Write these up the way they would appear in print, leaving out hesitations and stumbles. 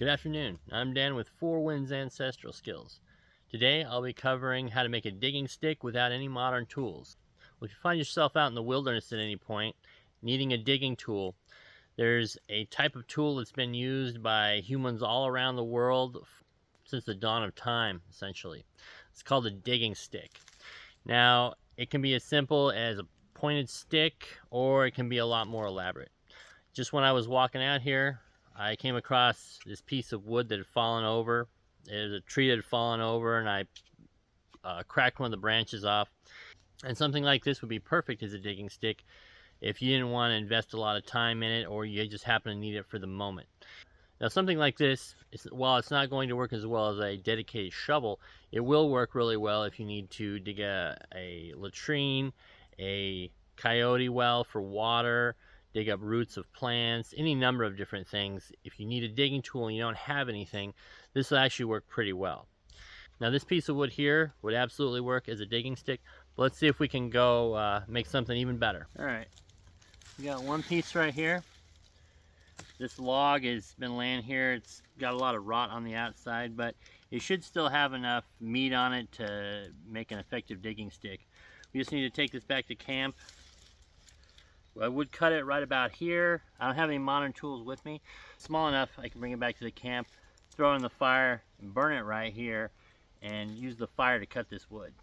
Good afternoon, I'm Dan with Four Winds Ancestral Skills. Today I'll be covering how to make a digging stick without any modern tools. Well, if you find yourself out in the wilderness at any point needing a digging tool, there's a type of tool that's been used by humans all around the world since the dawn of time, essentially. It's called a digging stick. Now, it can be as simple as a pointed stick, or it can be a lot more elaborate. Just when I was walking out here, I came across this piece of wood that had fallen over. It was a tree that had fallen over, and I cracked one of the branches off. And something like this would be perfect as a digging stick if you didn't want to invest a lot of time in it, or you just happen to need it for the moment. Now, something like this, while it's not going to work as well as a dedicated shovel, it will work really well if you need to dig a latrine, a coyote well for water, dig up roots of plants, any number of different things. If you need a digging tool and you don't have anything, this will actually work pretty well. Now, this piece of wood here would absolutely work as a digging stick, but let's see if we can go make something even better. All right, we got one piece right here. This log has been laying here. It's got a lot of rot on the outside, but it should still have enough meat on it to make an effective digging stick. We just need to take this back to camp. I would cut it right about here. I don't have any modern tools with me. Small enough I can bring it back to the camp, throw it in the fire, and burn it right here, and use the fire to cut this wood.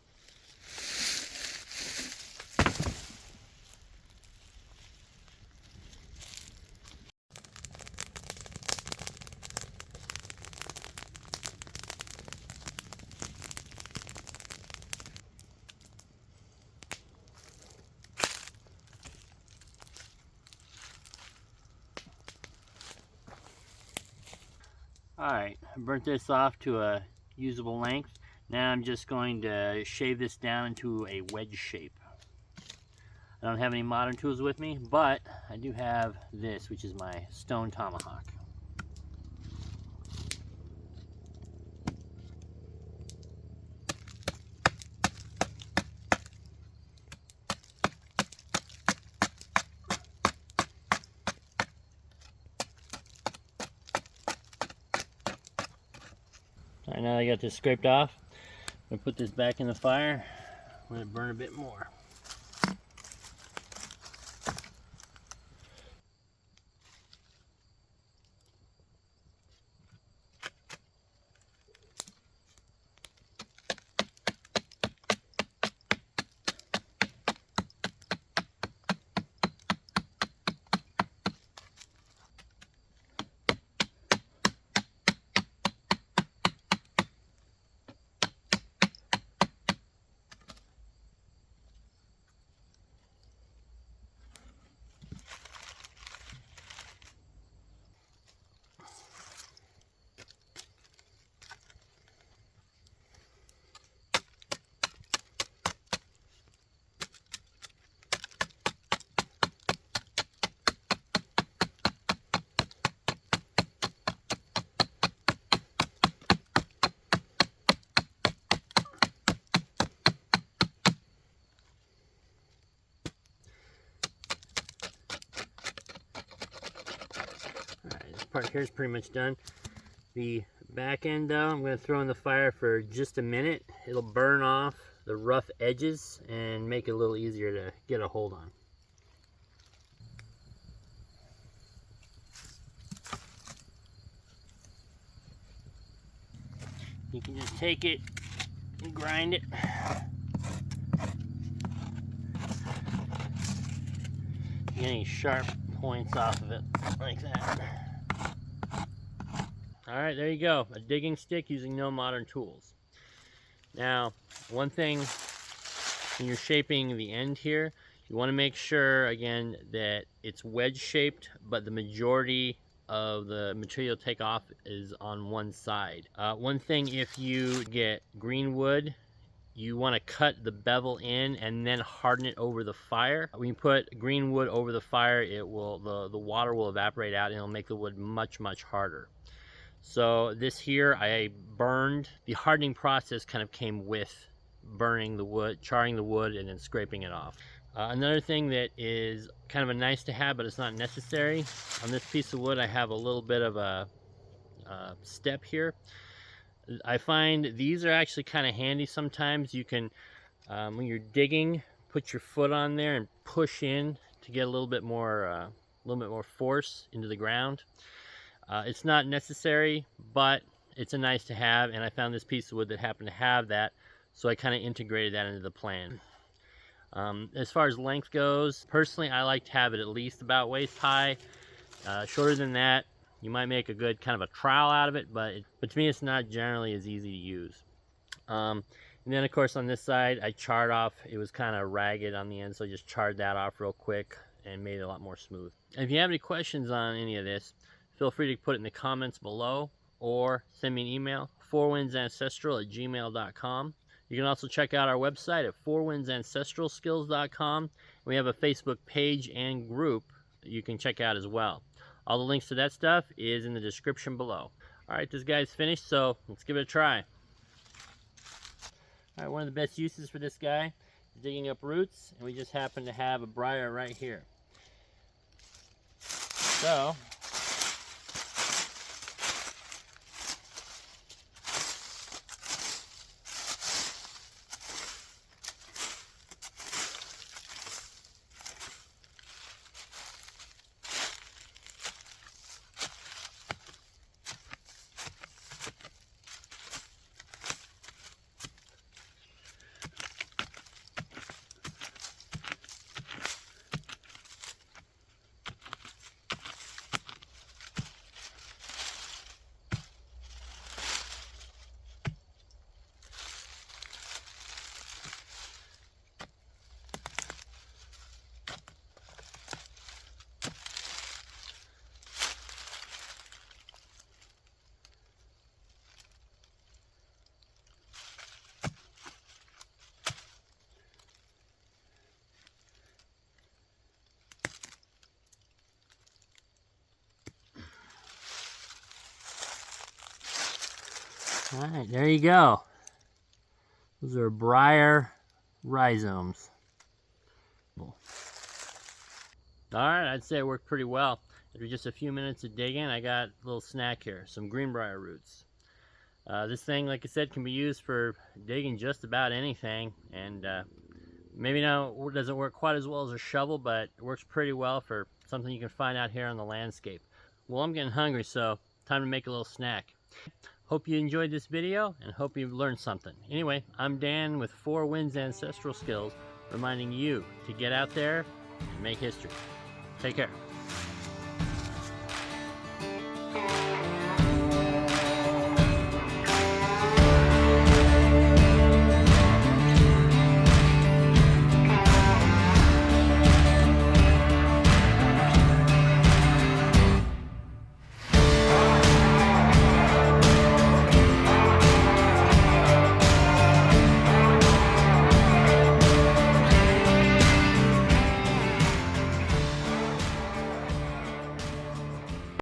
Alright, I burnt this off to a usable length. Now I'm just going to shave this down into a wedge shape. I don't have any modern tools with me, but I do have this, which is my stone tomahawk. Alright, now I got this scraped off. I'm going to put this back in the fire, let it burn a bit more. Part here is pretty much done. The back end though, I'm going to throw in the fire for just a minute. It'll burn off the rough edges and make it a little easier to get a hold on. You can just take it and grind it. Get any sharp points off of it like that. Alright, there you go, a digging stick using no modern tools. Now, one thing when you're shaping the end here, you want to make sure, again, that it's wedge shaped, but the majority of the material take off is on one side. One thing, if you get green wood, you want to cut the bevel in and then harden it over the fire. When you put green wood over the fire, it will the water will evaporate out and it'll make the wood much harder. So this here I burned. The hardening process kind of came with burning the wood, charring the wood, and then scraping it off. Another thing that is kind of a nice to have, but it's not necessary, on this piece of wood I have a little bit of a step here. I find these are actually kind of handy sometimes. You can, when you're digging, put your foot on there and push in to get a little bit more force into the ground. It's not necessary, but it's a nice to have, and I found this piece of wood that happened to have that, so I kind of integrated that into the plan. As far as length goes, personally I like to have it at least about waist high. Shorter than that, you might make a good kind of a trowel out of it, but to me it's not generally as easy to use. And then of course on this side I charred off, it was kind of ragged on the end, so I just charred that off real quick and made it a lot more smooth. And if you have any questions on any of this, feel free to put it in the comments below or send me an email, fourwindsancestral@gmail.com. You can also check out our website at fourwindsancestralskills.com. We have a Facebook page and group that you can check out as well. All the links to that stuff is in the description below. Alright, this guy's finished, so let's give it a try. Alright, one of the best uses for this guy is digging up roots, and we just happen to have a briar right here. So, alright, there you go. Those are briar rhizomes. Alright, I'd say it worked pretty well. After just a few minutes of digging, I got a little snack here, some greenbrier roots. This thing, like I said, can be used for digging just about anything, and maybe now it doesn't work quite as well as a shovel, but it works pretty well for something you can find out here on the landscape. Well, I'm getting hungry, so time to make a little snack. Hope you enjoyed this video and hope you've learned something. Anyway, I'm Dan with Four Winds Ancestral Skills, reminding you to get out there and make history. Take care.